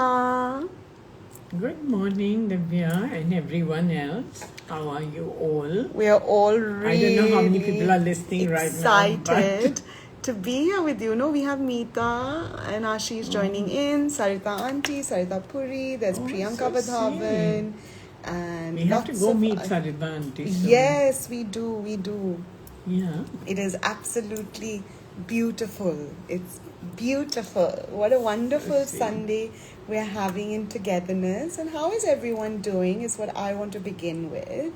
Ma. Good morning, Divya and everyone else. How are you all? We are all really I don't know how many people are listening right now. excited to be here with you. No, we have Meeta and Ashish joining in, Sarita Auntie, Sarita Puri, there's Priyanka Vadhavan, and We have to go meet of Sarita Auntie soon. Yes, we do. Yeah. It is absolutely beautiful. It's beautiful. What a wonderful Sunday we're having in togetherness. And how is everyone doing is what I want to begin with.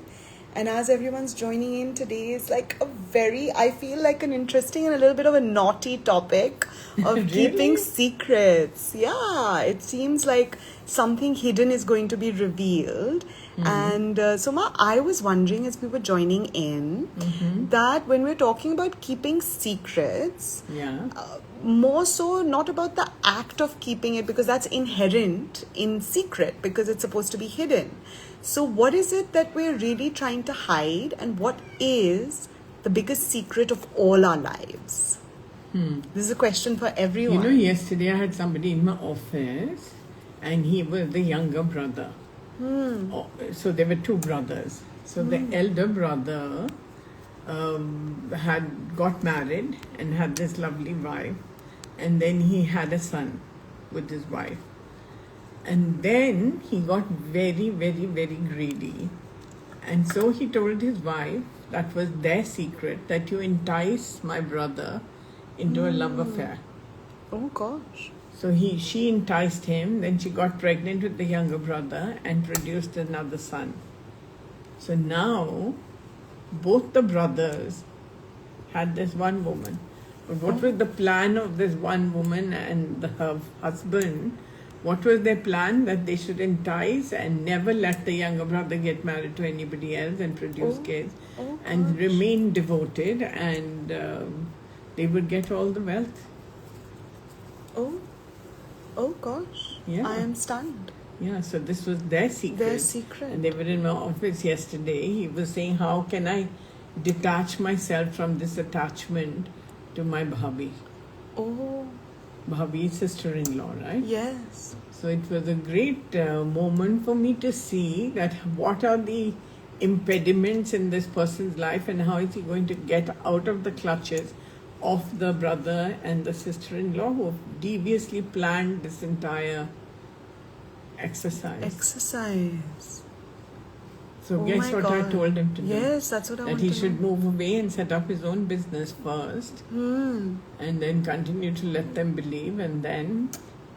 And as everyone's joining in today, is like I feel like an interesting and a little bit of a naughty topic of Really? keeping secrets. Yeah, it seems like something hidden is going to be revealed. And so Ma, I was wondering as we were joining in that when we're talking about keeping secrets, Yeah. more so not about the act of keeping it, because that's inherent in secret because it's supposed to be hidden. So what is it that we're really trying to hide, and what is the biggest secret of all our lives? This is a question for everyone. You know, yesterday I had somebody in my office and he was the younger brother. So there were two brothers. So the elder brother had got married and had this lovely wife, and then he had a son with his wife, and then he got very, very, very greedy, and so he told his wife, that was their secret, that you entice my brother into a love affair. Oh gosh. So she enticed him, then she got pregnant with the younger brother and produced another son. So now, both the brothers had this one woman. But what was the plan of this one woman and her husband? What was their plan? That they should entice and never let the younger brother get married to anybody else and produce kids, and remain devoted, and they would get all the wealth. Oh gosh. Yeah. I am stunned. Yeah, so this was their secret. Their secret. And they were in my office yesterday. He was saying, how can I detach myself from this attachment to my bhabhi? Oh, Bhabhi, sister-in-law, right? yes. So it was a great moment for me to see that what are the impediments in this person's life and how is he going to get out of the clutches of the brother and the sister-in-law who have deviously planned this entire exercise. So guess what I told him to do? Yes, that's what I that want he to should know. move away and set up his own business first, and then continue to let them believe, and then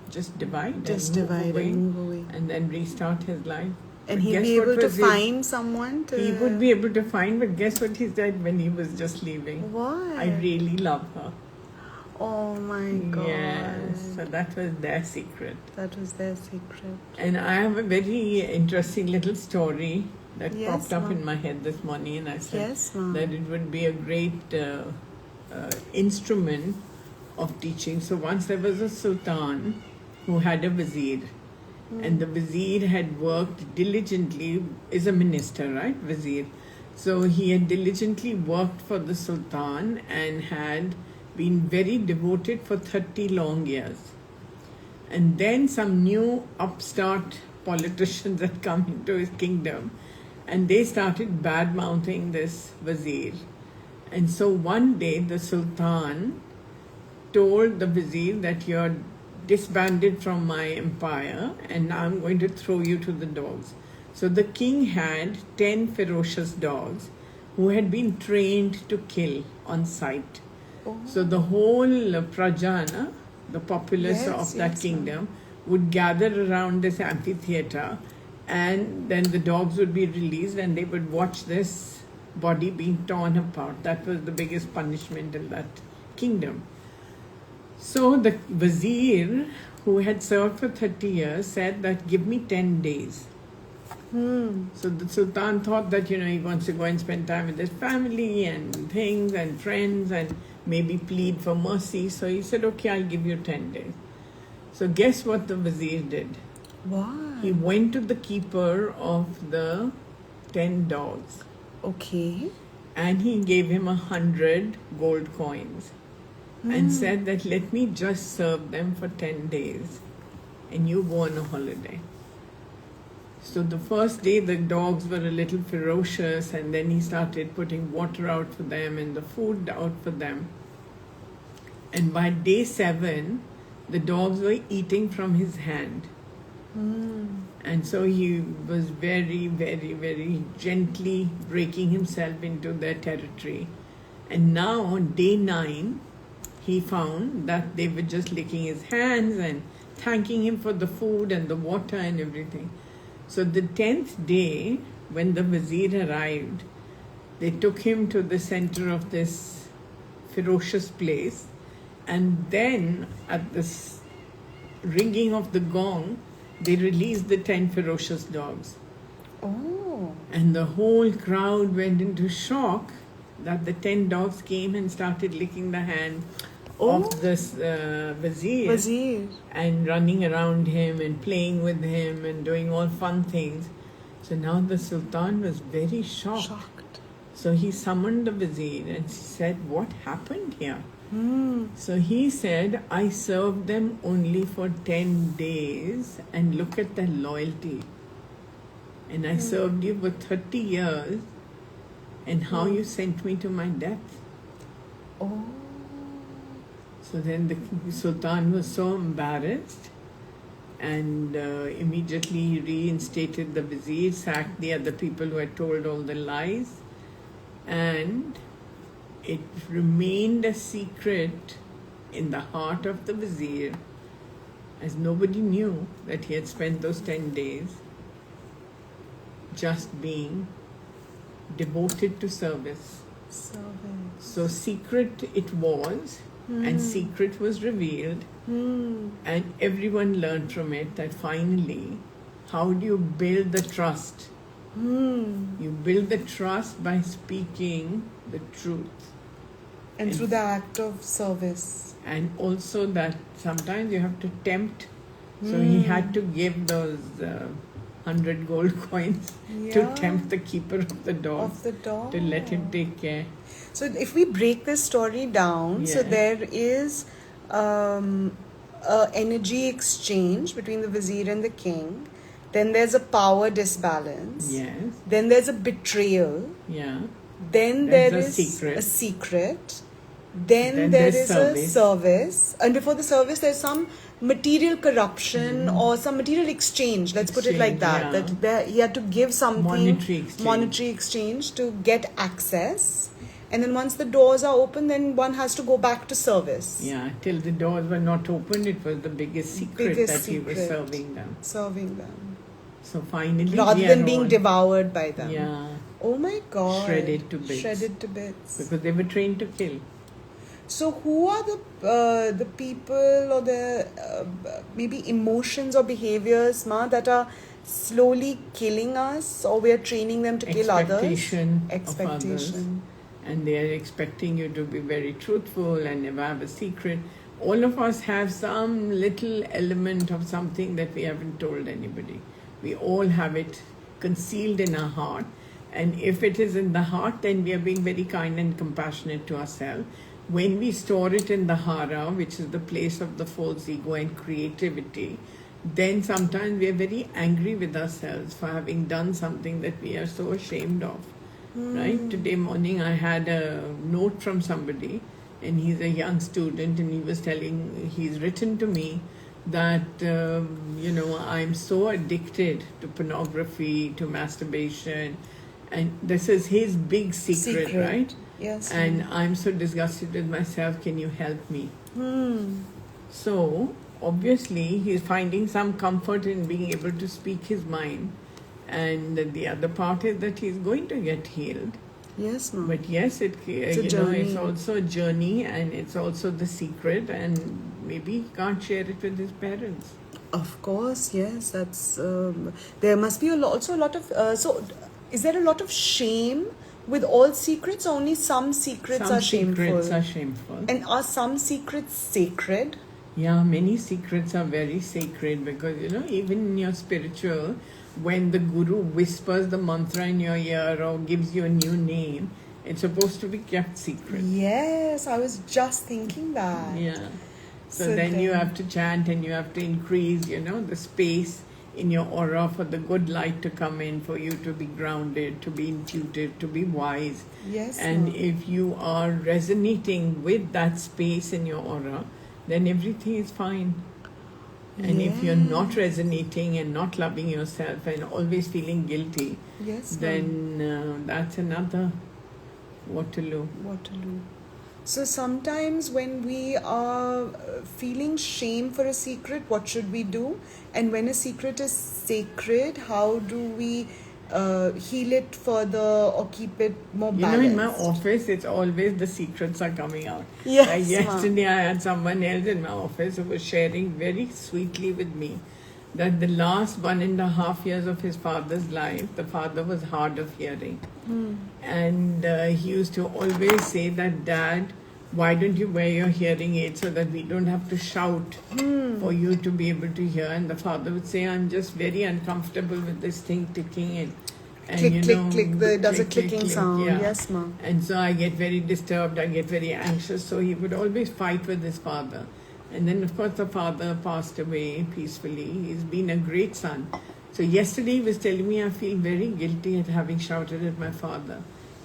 just divide and move away. and then restart his life. And But he'll guess be what able to was his- find someone to... He would be able to find, but guess what he said when he was just leaving? What? I really love her. Oh my God. Yes, so that was their secret. That was their secret. And I have a very interesting little story that Yes, popped up ma'am. in my head this morning, and I said Yes, ma'am. that it would be a great instrument of teaching. So once there was a sultan who had a vizier, and the vizier had worked diligently, is a minister, right, vizier. So he had diligently worked for the sultan and had been very devoted for 30 long years. And then some new upstart politicians had come into his kingdom, and they started bad-mouthing this vizier. And so one day the sultan told the vizier that you're disbanded from my empire and now I'm going to throw you to the dogs. So the king had 10 ferocious dogs who had been trained to kill on sight. So the whole prajana, the populace of that kingdom, would gather around this amphitheater, and then the dogs would be released and they would watch this body being torn apart. That was the biggest punishment in that kingdom. So the vizier, who had served for 30 years, said that give me 10 days. So the sultan thought that, he wants to go and spend time with his family and things and friends and maybe plead for mercy. So he said, okay, I'll give you 10 days. So guess what the vizier did? What? He went to the keeper of the 10 dogs. Okay. And he gave him 100 gold coins and said that let me just serve them for 10 days. and you go on a holiday. So the first day the dogs were a little ferocious, and then he started putting water out for them and the food out for them. And by day 7, the dogs were eating from his hand. And so he was very, very, very gently breaking himself into their territory. And now on day 9, he found that they were just licking his hands and thanking him for the food and the water and everything. So the 10th day, when the vizier arrived, they took him to the center of this ferocious place. And then at this ringing of the gong, they released the 10 ferocious dogs. Oh. And the whole crowd went into shock that the 10 dogs came and started licking the hand of this vizier and running around him and playing with him and doing all fun things. So now the Sultan was very shocked. So he summoned the vizier and said, "What happened here?" So he said, "I served them only for 10 days and look at their loyalty. And I served you for 30 years and how you sent me to my death." Oh. So then the Sultan was so embarrassed and immediately reinstated the vizier, sacked the other people who had told all the lies, and it remained a secret in the heart of the vizier, as nobody knew that he had spent those 10 days just being devoted to service. So secret it was, and secret was revealed, and everyone learned from it that finally, how do you build the trust? You build the trust by speaking the truth. And through the act of service. And also that sometimes you have to tempt. So he had to give those 100 gold coins to tempt the keeper of the dog. To let him take care. So if we break this story down, so there is a energy exchange between the vizier and the king. Then there's a power disbalance. Yes. Then there's a betrayal. Yeah. Then There's there is a secret. Then there is a service. And before the service, there's some material corruption or some material exchange. Let's put it like that. Yeah. That he had to give something, monetary exchange to get access. And then once the doors are open, then one has to go back to service. Yeah, till the doors were not opened, it was the biggest secret he was serving them. So finally, rather than being devoured by them. Yeah. Oh my God. Shredded to bits. Because they were trained to kill. So who are the people or the maybe emotions or behaviors that are slowly killing us, or we are training them to kill others? Expectation. And they are expecting you to be very truthful and never have a secret. All of us have some little element of something that we haven't told anybody. We all have it concealed in our heart. And if it is in the heart, then we are being very kind and compassionate to ourselves. When we store it in the Hara, which is the place of the false ego and creativity, then sometimes we are very angry with ourselves for having done something that we are so ashamed of. Right? Today morning I had a note from somebody, and he's a young student, and he was telling, he's written to me that, I'm so addicted to pornography, to masturbation, and this is his big secret, right? Yes. And I'm so disgusted with myself, can you help me? So, obviously, he's finding some comfort in being able to speak his mind. And the other part is that he's going to get healed. Yes, ma'am. But yes, it's also a journey, and it's also the secret, and maybe he can't share it with his parents. Of course, yes. That's there must be also a lot of. So, is there a lot of shame with all secrets? Or only some secrets are shameful. Some secrets are shameful. And are some secrets sacred? Yeah, many secrets are very sacred because even in your spiritual, when the guru whispers the mantra in your ear or gives you a new name, it's supposed to be kept secret. Yes, I was just thinking that. Yeah. So then you have to chant and you have to increase, the space in your aura for the good light to come in, for you to be grounded, to be intuitive, to be wise. Yes. And if you are resonating with that space in your aura, then everything is fine. And if you're not resonating and not loving yourself and always feeling guilty, then that's another Waterloo. So sometimes when we are feeling shame for a secret, what should we do? And when a secret is sacred, how do we heal it further or keep it more balanced? In my office, it's always the secrets are coming out. Yes, like yesterday, I had someone else in my office who was sharing very sweetly with me that the last 1.5 years of his father's life, the father was hard of hearing. And he used to always say that, Dad, why don't you wear your hearing aid so that we don't have to shout for you to be able to hear? And the father would say, I'm just very uncomfortable with this thing ticking in. And click, does a clicking sound. Yeah. Yes, ma'am. And so I get very disturbed, I get very anxious. So he would always fight with his father. And then, of course, the father passed away peacefully. He's been a great son. So yesterday he was telling me I feel very guilty at having shouted at my father.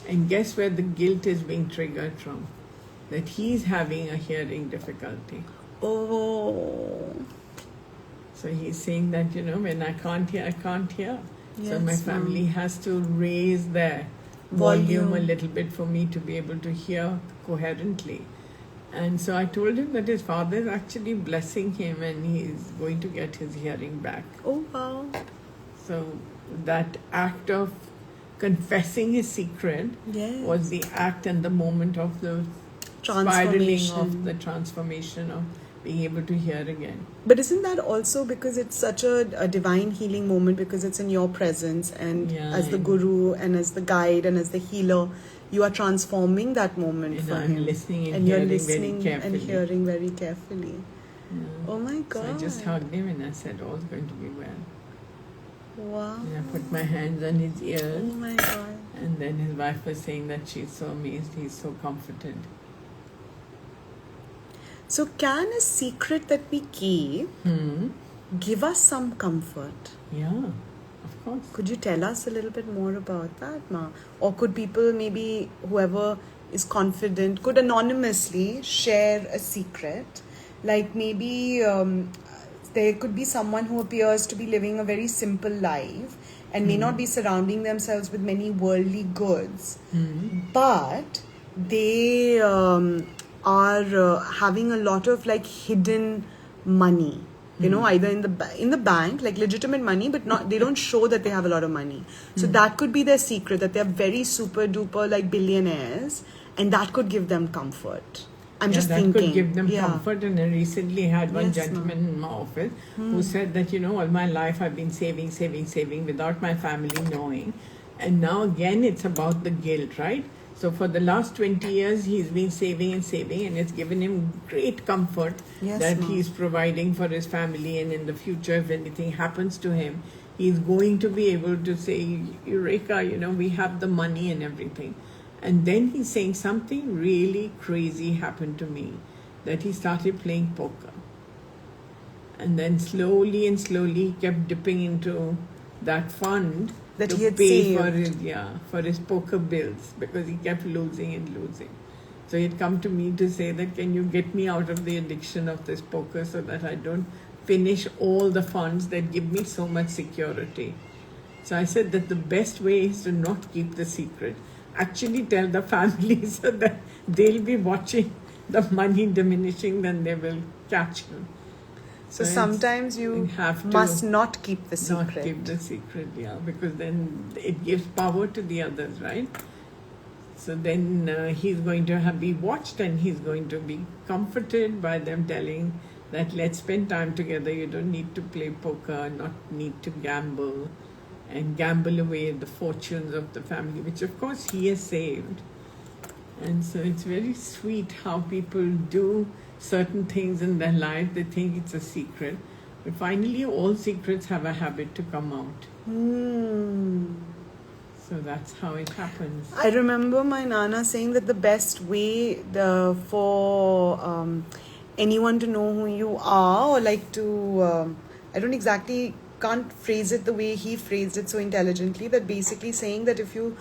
And guess where the guilt is being triggered from? That he's having a hearing difficulty. Oh. So he's saying that, when I can't hear, I can't hear. Yes, so my family has to raise their volume a little bit for me to be able to hear coherently. And so I told him that his father is actually blessing him and he's going to get his hearing back. Oh, wow. So that act of confessing his secret was the act and the moment of the spiraling of the transformation of being able to hear again. But isn't that also because it's such a divine healing moment, because it's in your presence and as the guru and as the guide and as the healer, you are transforming that moment for him. I'm listening and you're listening and hearing very carefully. Yeah. Oh my God. So I just hugged him and I said, all's going to be well. Wow. And I put my hands on his ears. Oh my God. And then his wife was saying that she's so amazed, he's so comforted. So can a secret that we keep give us some comfort? Yeah, of course. Could you tell us a little bit more about that, Ma? Or could people, maybe whoever is confident, could anonymously share a secret? Like maybe there could be someone who appears to be living a very simple life and may not be surrounding themselves with many worldly goods, but they are having a lot of like hidden money, either in the bank, like legitimate money, but not, they don't show that they have a lot of money. So that could be their secret, that they're very super duper like billionaires, and that could give them comfort. I'm just thinking. That could give them comfort. And I recently had one gentleman in my office who said that, all my life I've been saving without my family knowing. And now again, it's about the guilt, right? So for the last 20 years, he's been saving, and it's given him great comfort that he's providing for his family. And in the future, if anything happens to him, he's going to be able to say, Eureka, we have the money and everything. And then he's saying something really crazy happened to me, that he started playing poker. And then slowly he kept dipping into that fund that to he had pay saved. for his poker bills, because he kept losing. So he'd come to me to say that, can you get me out of the addiction of this poker so that I don't finish all the funds that give me so much security. So I said that the best way is to not keep the secret. Actually tell the family so that they'll be watching the money diminishing, then they will catch you. So sometimes you must not keep the secret. Not keep the secret, because then it gives power to the others, right? So then he's going to be watched, and he's going to be comforted by them telling that let's spend time together. You don't need to play poker, not need to gamble, and gamble away the fortunes of the family, which of course he has saved. And so it's very sweet how people do certain things in their life. They think it's a secret, but finally all secrets have a habit to come out. So that's how it happens. I remember my Nana saying that the best way for anyone to know who you are, or like to, I don't exactly, can't phrase it the way he phrased it so intelligently, that basically saying that if you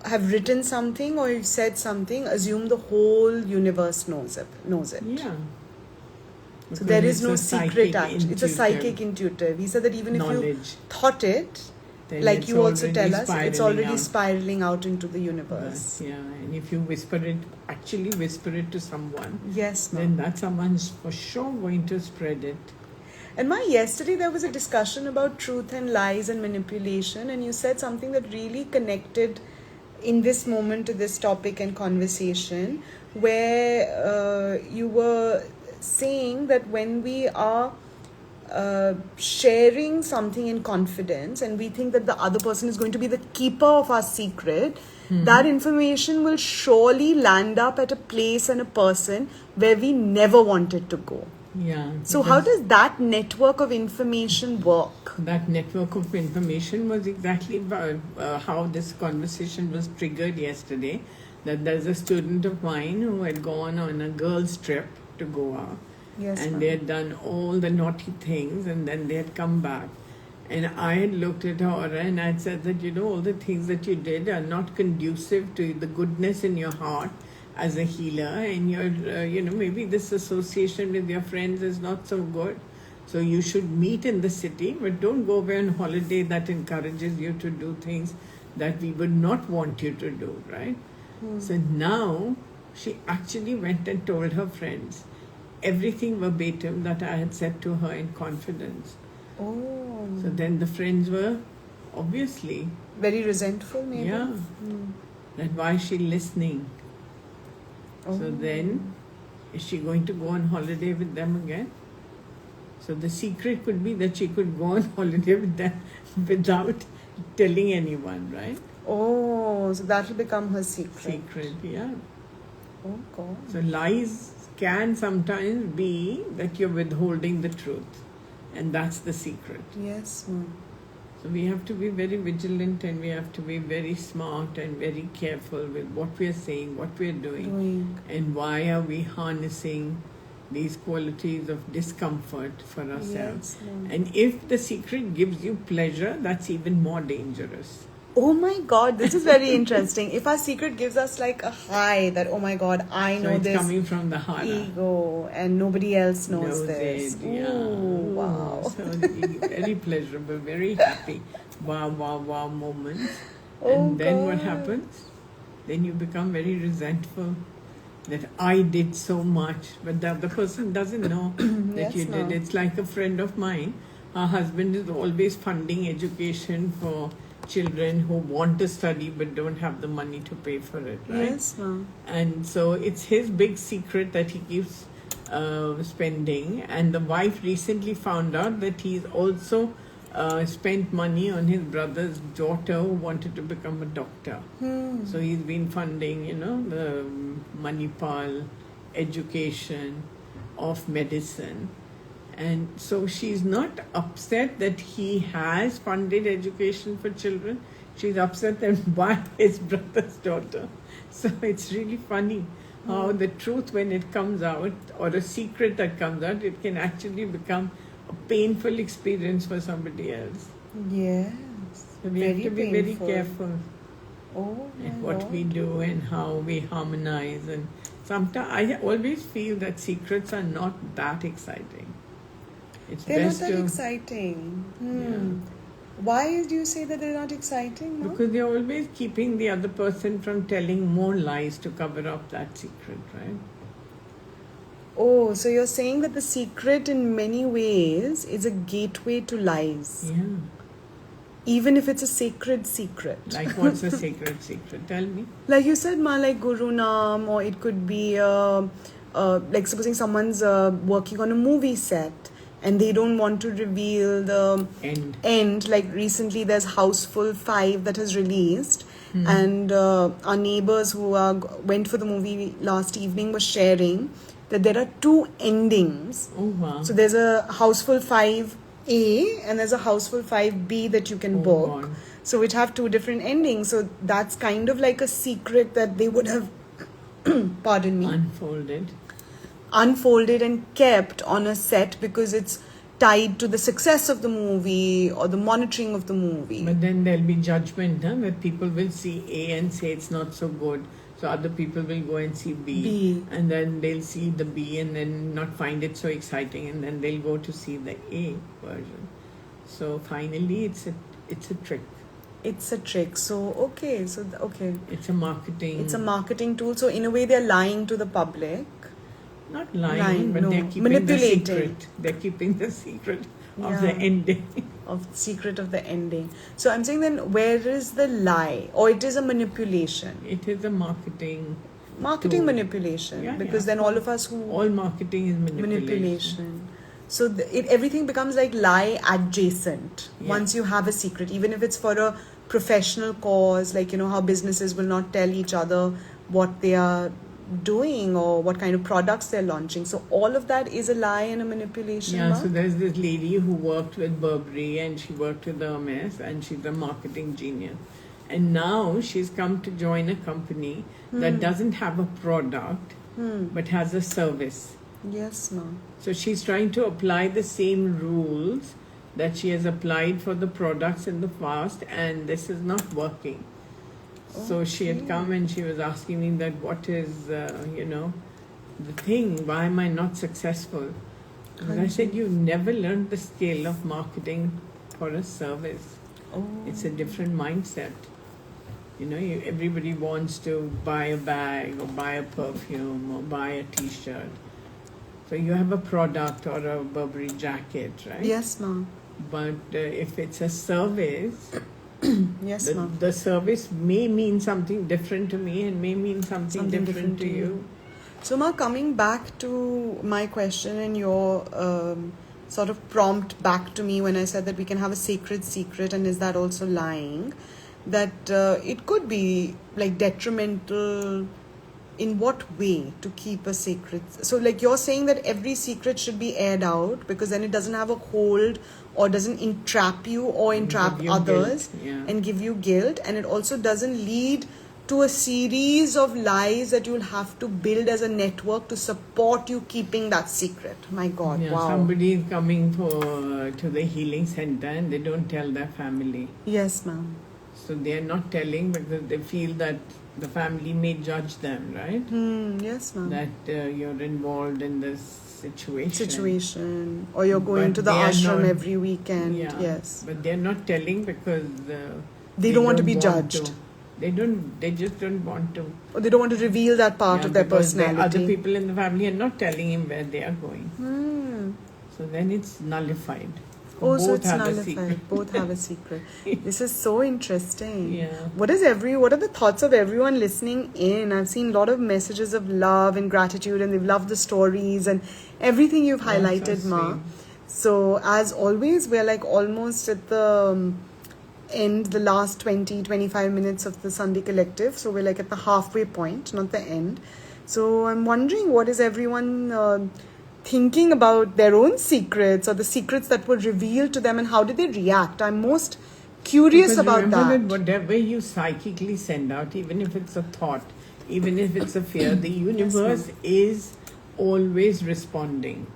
have written something or you've said something, assume the whole universe knows it. Yeah. So there is no Because it's a secret psychic act. It's a intuitive psychic intuitive. He said that even if you knowledge. thought it, Then like it's you also already tell us, it's spiraling already out. spiraling out into the universe. Yeah, and if you whisper it, actually whisper it to someone, Yes, then ma'am. that someone's for sure going to spread it. And yesterday there was a discussion about truth and lies and manipulation, and you said something that really connected in this moment to this topic and conversation, where you were saying that when we are sharing something in confidence and we think that the other person is going to be the keeper of our secret, that information will surely land up at a place and a person where we never want it to go. Yeah. So how does that network of information work? That network of information was exactly about how this conversation was triggered yesterday. That there's a student of mine who had gone on a girls' trip to Goa. Yes, And ma'am. they had done all the naughty things, and then they had come back. And I had looked at Hara and I had said that, all the things that you did are not conducive to the goodness in your heart as a healer. And your, maybe this association with your friends is not so good. So you should meet in the city, but don't go away on holiday that encourages you to do things that we would not want you to do, right? So now she actually went and told her friends everything verbatim that I had said to her in confidence. Oh. So then the friends were obviously, Very resentful, maybe? yeah, that why is she listening? Oh. So then, is she going to go on holiday with them again? So the secret could be that she could go on holiday with them without telling anyone, right? Oh, so that will become her secret. Secret, yeah. Oh, God. So lies can sometimes be that you're withholding the truth, and that's the secret. Yes, ma'am. So we have to be very vigilant, and we have to be very smart and very careful with what we are saying, what we are doing, and why are we harnessing these qualities of discomfort for ourselves. Yes, ma'am. And if the secret gives you pleasure, that's even more dangerous. Oh my God, this is very interesting. If our secret gives us like a high that, oh my God, I So know it's this coming from the Hara. ego and nobody else knows this. It, yeah. Ooh, wow. So very pleasurable, very happy. Wow moments. Oh, And then what God. happens? Then you become very resentful that I did so much, but the other person doesn't know that Yes, you did. ma'am. It's like a friend of mine. Her husband is always funding education for children who want to study but don't have the money to pay for it, right? Yes, ma'am. And so it's his big secret that he keeps spending. And the wife recently found out that he's also spent money on his brother's daughter who wanted to become a doctor. So he's been funding, the Manipal education of medicine. And so she's not upset that he has funded education for children. She's upset that by his brother's daughter. So it's really funny how the truth, when it comes out, or a secret that comes out, it can actually become a painful experience for somebody else. Yes. So we Very have to be painful. very careful Oh, my at what God. we do and how we harmonize. And sometimes I always feel that secrets are not that exciting. It's They're not best that to exciting. Why do you say that they're not exciting? No? because they're always keeping the other person from telling more lies to cover up that secret, right? Oh, so you're saying that the secret in many ways is a gateway to lies. Yeah. Even if it's a sacred secret. Like what's a sacred secret? Tell me. Like you said, ma, like Guru Nam, or it could be like supposing someone's working on a movie set and they don't want to reveal the end. Like recently there's Houseful 5 that has released, and our neighbors who went for the movie last evening were sharing that there are 2 endings. Oh, wow. So there's a Houseful 5A and there's a Houseful 5B that you can book. God. So which have 2 different endings. So that's kind of like a secret that they would have, pardon me, Unfolded. unfolded and kept on a set because it's tied to the success of the movie or the monitoring of the movie. But then there'll be judgment, huh, where people will see A and say it's not so good. So other people will go and see B. And then they'll see the B and then not find it so exciting, and then they'll go to see the A version. So finally, it's a trick. It's a trick. So, okay. It's a marketing. It's a marketing tool. So, in a way, they're lying to the public. Not lying, but they're keeping the secret. They're keeping the secret of the ending. Secret of the ending. So, I'm saying then, where is the lie? Or it is a manipulation? It is a marketing tool. Manipulation. Because then all of us who... All marketing is manipulation. So everything becomes like lie adjacent once you have a secret, even if it's for a professional cause, like, how businesses will not tell each other what they are doing or what kind of products they're launching. So all of that is a lie and a manipulation. So there's this lady who worked with Burberry and she worked with Hermes, and she's a marketing genius. And now she's come to join a company that doesn't have a product but has a service. Yes, ma'am. So she's trying to apply the same rules that she has applied for the products in the past, and this is not working. So she had come and she was asking me that what is, the thing, why am I not successful? And I said, you never learned the skill of marketing for a service. It's a different mindset. Everybody wants to buy a bag or buy a perfume or buy a t-shirt. So you have a product or a Burberry jacket, right? Yes, ma'am. But if it's a service, yes, ma'am. The service may mean something different to me and may mean something different to you. So, ma'am, coming back to my question and your sort of prompt back to me when I said that we can have a sacred secret, and is that also lying? That it could be like detrimental. In what way to keep a secret? So like you're saying that every secret should be aired out because then it doesn't have a hold or doesn't entrap you or entrap others and give you guilt. And it also doesn't lead to a series of lies that you'll have to build as a network to support you keeping that secret. My God, wow. Somebody is coming to the healing center and they don't tell their family. Yes, ma'am. So they're not telling because they feel that the family may judge them, right? Yes, ma'am. That you're involved in this situation. Or you're going to the ashram every weekend. Yes. But they're not telling because they don't want to be judged. They just don't want to. Or they don't want to reveal that part of their personality. Other people in the family are not telling him where they are going. So then it's nullified. So it's nullified. Both have a secret. This is so interesting. Yeah. What are the thoughts of everyone listening in? I've seen a lot of messages of love and gratitude, and they've loved the stories and everything you've highlighted, Ma. So as always, we're like almost at the end, the last 20-25 minutes of the Sunday Collective. So we're like at the halfway point, not the end. So I'm wondering, what is everyone thinking about their own secrets or the secrets that were revealed to them, and how did they react? I'm most curious about that. Whatever you psychically send out, even if it's a thought, even if it's a fear, the universe is always responding.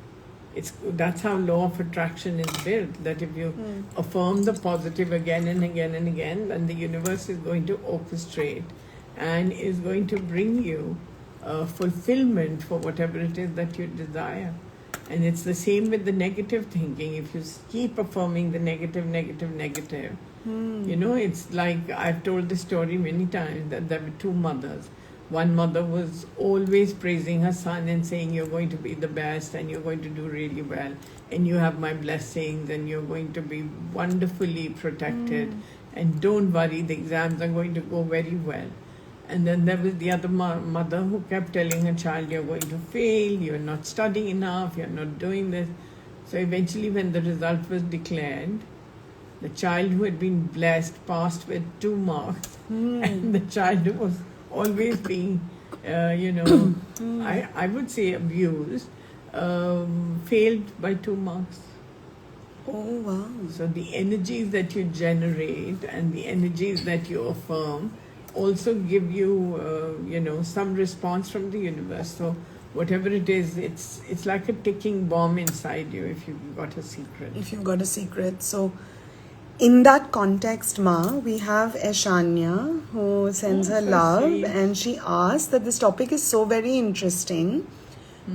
That's how law of attraction is built, that if you affirm the positive again and again and again, then the universe is going to orchestrate and is going to bring you fulfillment for whatever it is that you desire. And it's the same with the negative thinking. If you keep affirming the negative, it's like, I've told this story many times, that there were two mothers. One mother was always praising her son and saying, you're going to be the best and you're going to do really well and you have my blessings and you're going to be wonderfully protected and don't worry, the exams are going to go very well. And then there was the other mother who kept telling her child, you're going to fail, you're not studying enough, you're not doing this. So eventually when the result was declared, the child who had been blessed passed with 2 marks. And the child who was always being, I would say abused, failed by 2 marks. Oh, wow. So the energies that you generate and the energies that you affirm also give you, some response from the universe. So whatever it is, it's like a ticking bomb inside you if you've got a secret. If you've got a secret. So, in that context, Ma, we have Eshanya who sends her so love, sweet. and she asks that this topic is so very interesting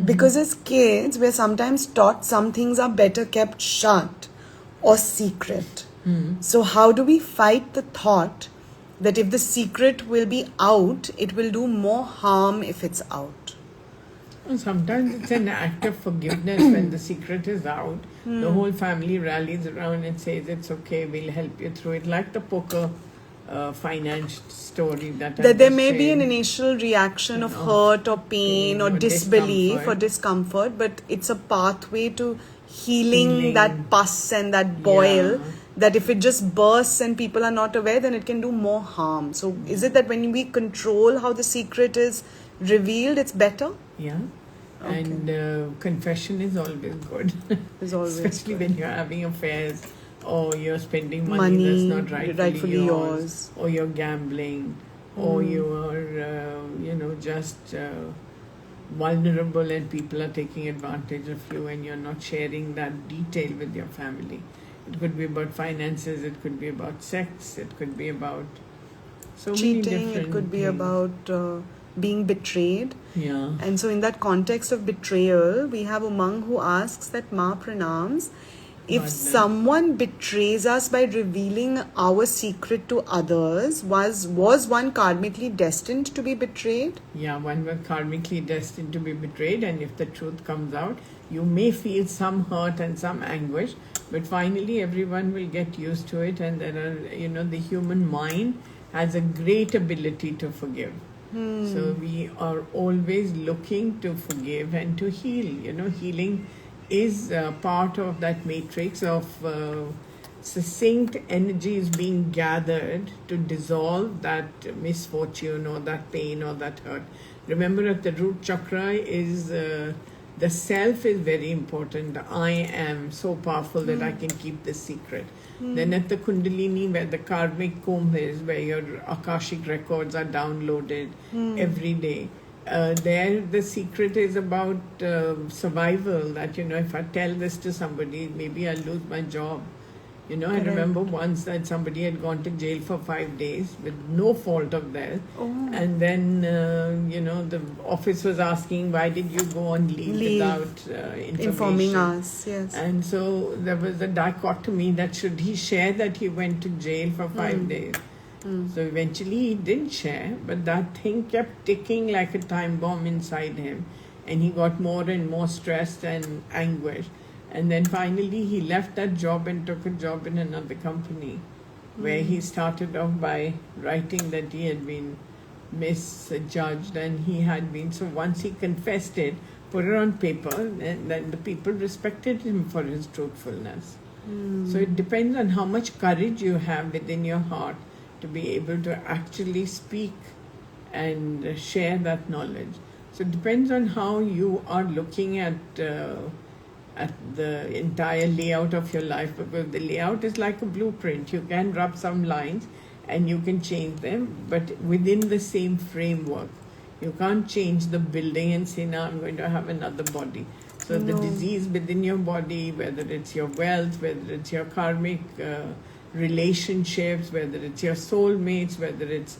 because as kids, we're sometimes taught some things are better kept shut or secret. So, how do we fight the thought that if the secret will be out, it will do more harm if it's out? And sometimes it's an act of forgiveness when the secret is out. The whole family rallies around and says, it's okay, we'll help you through it. Like the poker finance story that I That there just may be an shared. initial reaction of hurt or pain or disbelief or discomfort, but it's a pathway to healing that pus and that boil. Yeah. That if it just bursts and people are not aware, then it can do more harm. So is it that when we control how the secret is revealed, it's better? Yeah. Okay. And confession is always good. Is always Especially good. when you're having affairs or you're spending money that's not rightfully yours, or you're gambling, or you are, just vulnerable and people are taking advantage of you and you're not sharing that detail with your family. It could be about finances, it could be about sex, it could be about so many Cheating, different it could be things. about being betrayed. Yeah. And so in that context of betrayal, we have Umang who asks that Ma pranams, if Right. someone betrays us by revealing our secret to others, was one karmically destined to be betrayed? Yeah, one was karmically destined to be betrayed, and if the truth comes out, you may feel some hurt and some anguish, but finally everyone will get used to it, and there are, the human mind has a great ability to forgive. So we are always looking to forgive and to heal. Healing is part of that matrix of succinct energies being gathered to dissolve that misfortune or that pain or that hurt. Remember, at the root chakra is the self is very important. The I am so powerful that I can keep this secret. Then at the Kundalini, where the karmic comb is, where your AakashiK records are downloaded every day. There, the secret is about survival. That, if I tell this to somebody, maybe I'll lose my job. I remember once that somebody had gone to jail for 5 days with no fault of theirs. And then, the office was asking, why did you go on leave without information? Informing us, yes. And so there was a dichotomy that should he share that he went to jail for 5 days. So eventually he didn't share, but that thing kept ticking like a time bomb inside him. And he got more and more stressed and anguished. And then finally he left that job and took a job in another company where he started off by writing that he had been misjudged and he had been. So once he confessed it, put it on paper, and then the people respected him for his truthfulness. So it depends on how much courage you have within your heart to be able to actually speak and share that knowledge. So it depends on how you are looking at the entire layout of your life, because the layout is like a blueprint. You can rub some lines and you can change them, but within the same framework. You can't change the building and say, now I'm going to have another body. So the disease within your body, whether it's your wealth, whether it's your karmic relationships, whether it's your soulmates, whether it's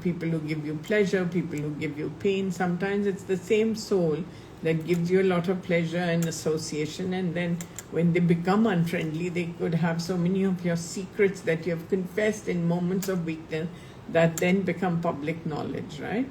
people who give you pleasure, people who give you pain. Sometimes it's the same soul that gives you a lot of pleasure and association, and then when they become unfriendly, they could have so many of your secrets that you have confessed in moments of weakness that then become public knowledge, right?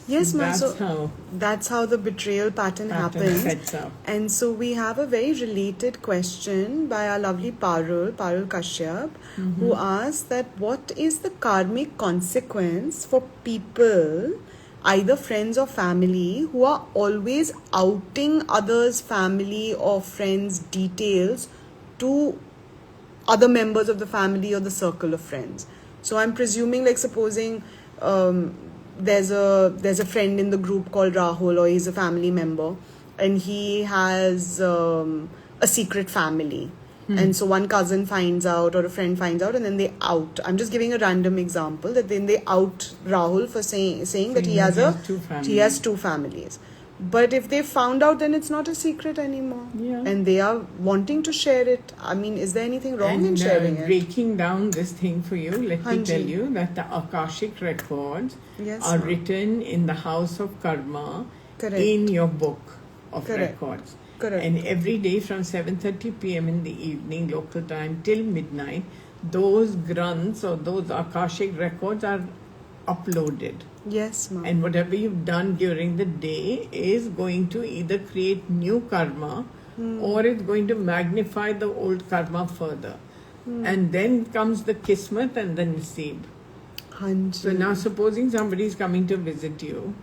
Yes, So ma'am. that's So how that's how the betrayal pattern happens. sets up. And so we have a very related question by our lovely Parul Kashyap, who asks that what is the karmic consequence for people, either friends or family, who are always outing others' family or friends' details to other members of the family or the circle of friends? So I'm presuming, like, supposing there's a friend in the group called Rahul, or he's a family member, and he has a secret family. And so one cousin finds out or a friend finds out, and then they out. I'm just giving a random example, that then they out Rahul for saying that he has two families. But if they found out, then it's not a secret anymore. Yeah. And they are wanting to share it. I mean, is there anything wrong in sharing it? Breaking down this thing for you, let me tell Hanji. you that the Akashic records Yes, are ma'am. written in the house of karma Correct. in your book of Correct. records. Correct. And every day from 7:30 p.m. in the evening, local time, till midnight, those grunts or those Akashic records are uploaded. Yes, ma'am. And whatever you've done during the day is going to either create new karma or it's going to magnify the old karma further. And then comes the Kismat and the Naseeb. Hanji. So now supposing somebody is coming to visit you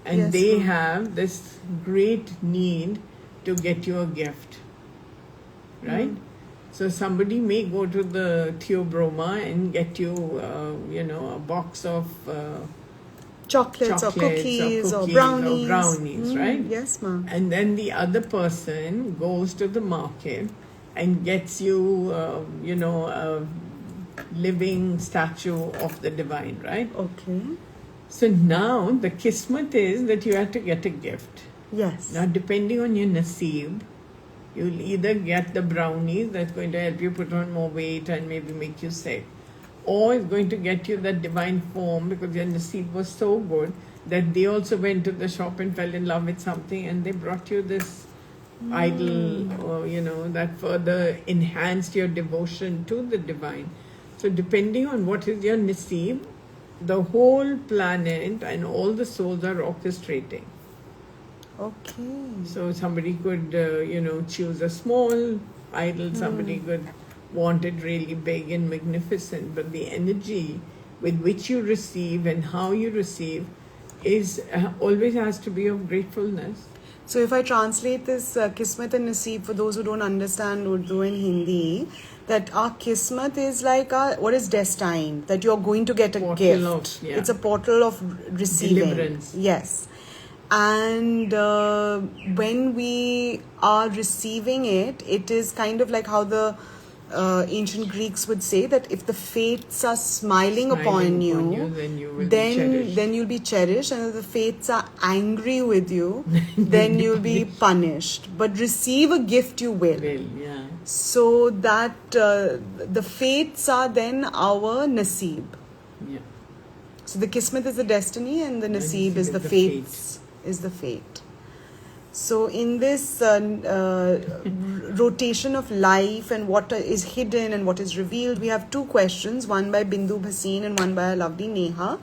and Yes, they ma'am. have this great need to get you a gift, right? So somebody may go to the Theobroma and get you, a box of Chocolates or cookies or brownies. right? Yes, ma'am. And then the other person goes to the market and gets you, a living statue of the divine, right? Okay. So now the Kismat is that you have to get a gift. Yes. Now, depending on your Naseeb, you'll either get the brownies that's going to help you put on more weight and maybe make you sick, or it's going to get you that divine form because your Naseeb was so good that they also went to the shop and fell in love with something and they brought you this idol, or, that further enhanced your devotion to the divine. So, depending on what is your Naseeb, the whole planet and all the souls are orchestrating. Okay. So somebody could, choose a small idol, somebody could want it really big and magnificent, but the energy with which you receive and how you receive is always has to be of gratefulness. So if I translate this Kismat and Naseeb for those who don't understand Urdu and Hindi, that our Kismat is like what is destined, that you're going to get a Portal gift. of, yeah. It's a portal of receiving. Deliverance. Yes. And when we are receiving it, it is kind of like how the ancient Greeks would say that if the fates are smiling upon you, then you will be cherished. then you'll be cherished, and if the fates are angry with you, then you'll be punished. But receive a gift you will. Yeah. So that the fates are then our Naseeb. Yeah. So the Kismet is the destiny and the Naseeb is the fates. Is the fate. So in this rotation of life and what is hidden and what is revealed, we have two questions, one by Bindu Bhasin and one by our lovely Neha.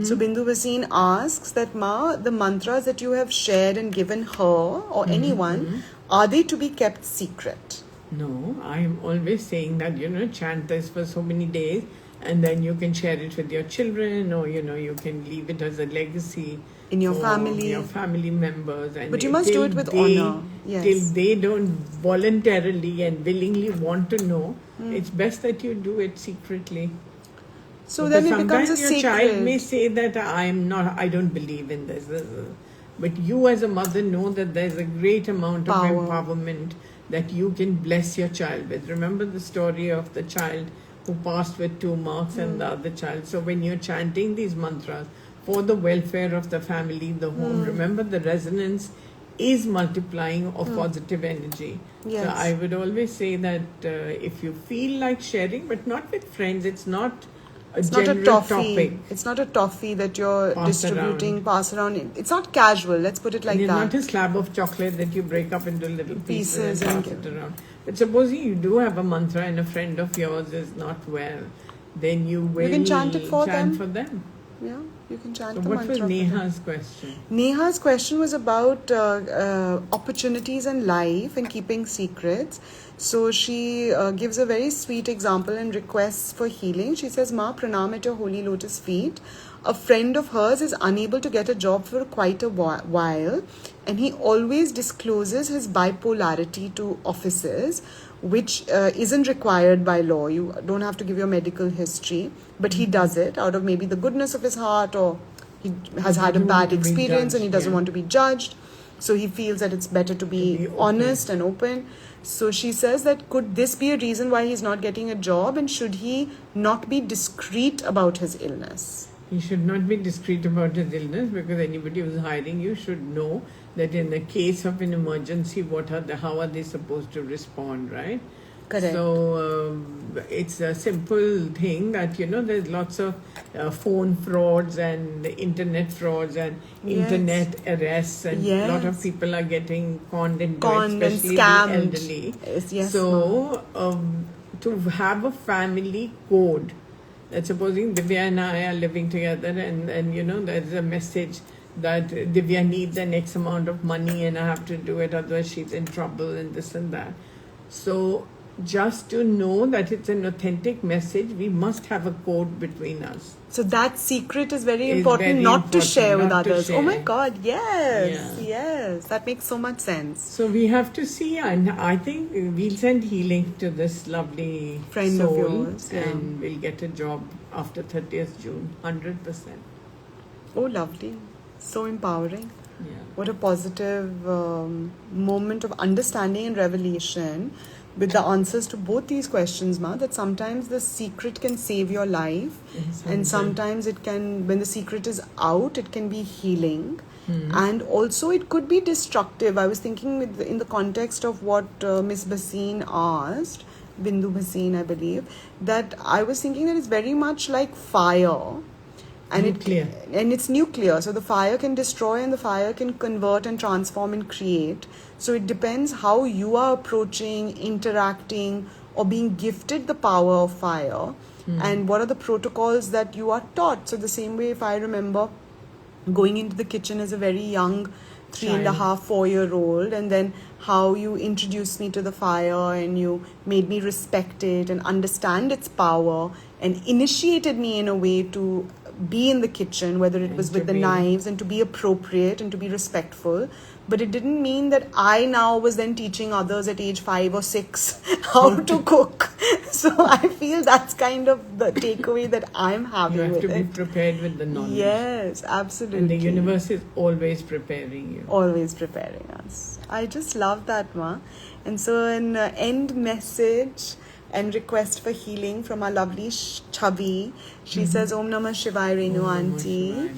So Bindu Bhasin asks that, Ma, the mantras that you have shared and given her or anyone, are they to be kept secret? No, I'm always saying that, chant this for so many days and then you can share it with your children or, you can leave it as a legacy. In your for family. Your family members. And But you must do it with honor. Yes. Till they don't voluntarily and willingly want to know, it's best that you do it secretly. So Because then it becomes a sometimes your secret. child may say that I don't believe in this. But you as a mother know that there's a great amount of Power. empowerment that you can bless your child with. Remember the story of the child who passed with 2 marks and the other child. So when you're chanting these mantras for the welfare of the family, the home, remember the resonance is multiplying of positive energy. Yes. So I would always say that if you feel like sharing, but not with friends, it's not a general topic. It's not a toffee that you're Pass distributing, pass around. It's not casual. Let's put it like It's that. not a slab of chocolate that you break up into little pieces Pieces and and pass it around. But supposing you do have a mantra and a friend of yours is not well, then you will can chant it for them. Yeah, you can chant So the what mantra. was for them. Neha's question? Neha's question was about opportunities in life and keeping secrets. So she gives a very sweet example and requests for healing. She says, Ma, pranam at your holy lotus feet. A friend of hers is unable to get a job for quite a while, and he always discloses his bipolarity to offices, which isn't required by law. You don't have to give your medical history, but he does it out of maybe the goodness of his heart, or he has had a doesn't want bad to be experience and he judged, doesn't yeah. want to be judged. So he feels that it's better to be open. honest and open. So she says that could this be a reason why he's not getting a job, and should he not be discreet about his illness? He should not be discreet about his illness because anybody who's hiring you should know that in the case of an emergency, how are they supposed to respond, right? Correct. So it's a simple thing that there's lots of phone frauds and internet frauds and internet arrests, and a lot of people are getting conned into it, especially the elderly. Yes, so to have a family code, that supposing Divya and I are living together, and there's a message that Divya needs an X amount of money and I have to do it, otherwise she's in trouble and this and that. So just to know that it's an authentic message, we must have a code between us. So that secret is very important, not to share with others. Oh my God, yes, that makes so much sense. So we have to see, and I think we'll send healing to this lovely friend soul, of yours, and we'll get a job after 30th June, 100%. Oh, lovely. So empowering. Yeah. What a positive moment of understanding and revelation with the answers to both these questions, Ma, that sometimes the secret can save your life, and sometimes it can, when the secret is out, it can be healing. And also it could be destructive. I was thinking in the context of what Miss Bhasin asked, Bindu Bhasin, I believe, that I was thinking that it's very much like fire. And it's nuclear. So the fire can destroy and the fire can convert and transform and create. So it depends how you are approaching, interacting, or being gifted the power of fire. And what are the protocols that you are taught. So the same way, if I remember going into the kitchen as a very young 3.5, 4-year-old, and then how you introduced me to the fire and you made me respect it and understand its power and initiated me in a way to be in the kitchen, whether it was with the knives, and to be appropriate and to be respectful. But it didn't mean that I now was then teaching others at age 5 or 6 how to cook. So I feel that's kind of the takeaway that I'm having. You have to be prepared with the knowledge. Yes, absolutely. And the universe is always preparing you. Always preparing us. I just love that, Ma. And so an end message and request for healing from our lovely Chavi. She says, Om Namah Shivaya, Renu Auntie.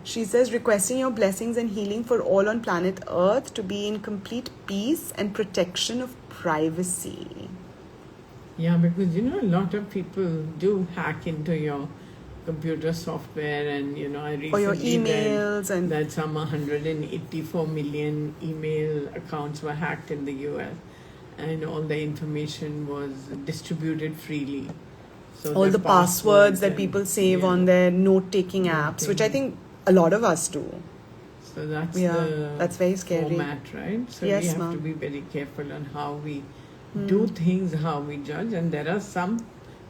She says, requesting your blessings and healing for all on planet Earth to be in complete peace and protection of privacy. Yeah, because a lot of people do hack into your computer software, and I recently or your emails read that some 184 million email accounts were hacked in the US. And all the information was distributed freely. So all the passwords that people save on their note-taking apps, which I think a lot of us do. So that's that's very scary. Format, right? So yes, we have to be very careful on how we do things, how we judge. And there are some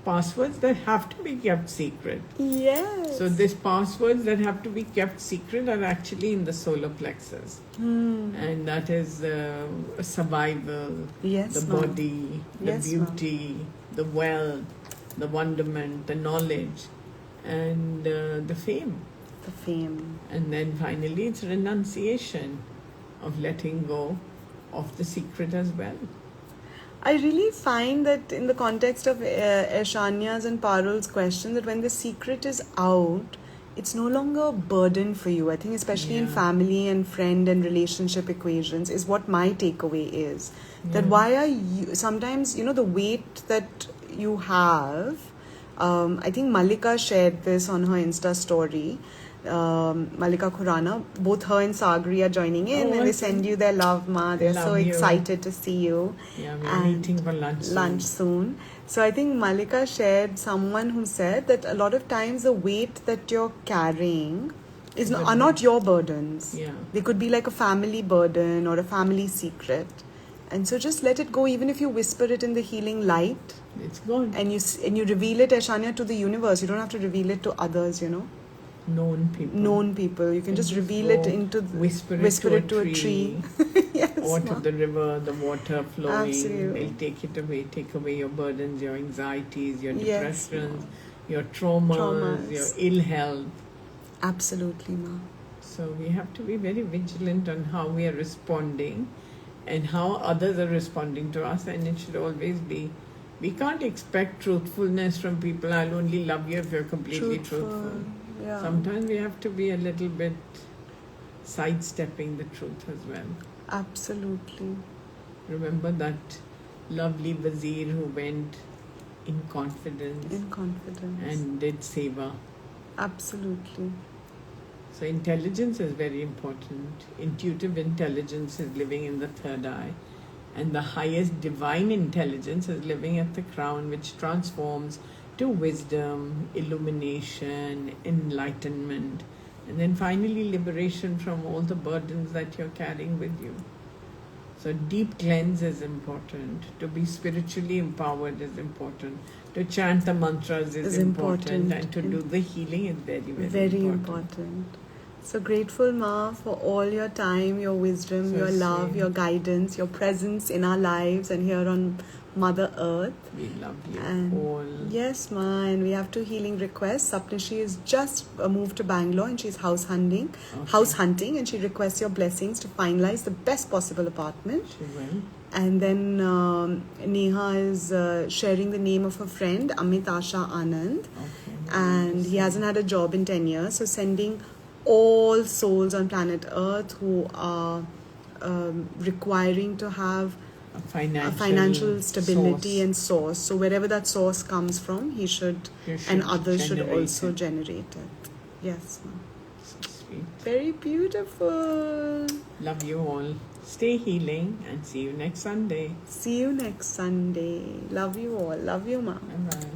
passwords that have to be kept secret. Yes. So these passwords that have to be kept secret are actually in the solar plexus. And that is survival, the body, the beauty, the wealth, the wonderment, the knowledge, and the fame. The fame. And then finally it's renunciation of letting go of the secret as well. I really find that in the context of Eshanya's and Parul's question, that when the secret is out, it's no longer a burden for you. I think especially in family and friend and relationship equations is what my takeaway is. That why are you, sometimes, the weight that you have, I think Malika shared this on her Insta story. Malika Khurana, both her and Sagri are joining in, and they send you their love, Ma. They're so excited to see you. Yeah, we're meeting for lunch soon. So I think Malika shared someone who said that a lot of times the weight that you're carrying are not your burdens. Yeah. They could be like a family burden or a family secret. And so just let it go, even if you whisper it in the healing light. It's gone. And you reveal it, Eshanya, to the universe. You don't have to reveal it to others, Known people. You can just reveal it into whisper it to a tree. Yes, or to the river, the water flowing. Absolutely. They'll take away your burdens, your anxieties, your depressions, your traumas, your ill health. Absolutely, Ma. So we have to be very vigilant on how we are responding and how others are responding to us, and it should always be, we can't expect truthfulness from people. I'll only love you if you're completely truthful. Yeah. Sometimes we have to be a little bit sidestepping the truth as well. Absolutely. Remember that lovely Wazir who went in confidence In confidence. and did seva. Absolutely. So intelligence is very important. Intuitive intelligence is living in the third eye. And the highest divine intelligence is living at the crown, which transforms to wisdom, illumination, enlightenment, and then finally liberation from all the burdens that you're carrying with you. So deep cleanse is important. To be spiritually empowered is important. To chant the mantras is important. And to do the healing is very, very, very important. important. So grateful, Ma, for all your time, your wisdom, So your love, sweet. your guidance, your presence in our lives and here on Mother Earth. We love you And all. yes, Ma, and we have 2 healing requests. Sapnishi is just moved to Bangalore and she's house hunting, and she requests your blessings to finalize the best possible apartment. She will. And then Neha is sharing the name of her friend, Amit Asha Anand. Okay. And he hasn't had a job in 10 years. So sending all souls on planet Earth who are requiring to have A financial stability source. and source. So wherever that source comes from, he should You should and others should generate also it. generate it. Yes, ma'am. So sweet. Very beautiful. Love you all. Stay healing and see you next Sunday. See you next Sunday. Love you all. Love you, ma'am. Bye bye.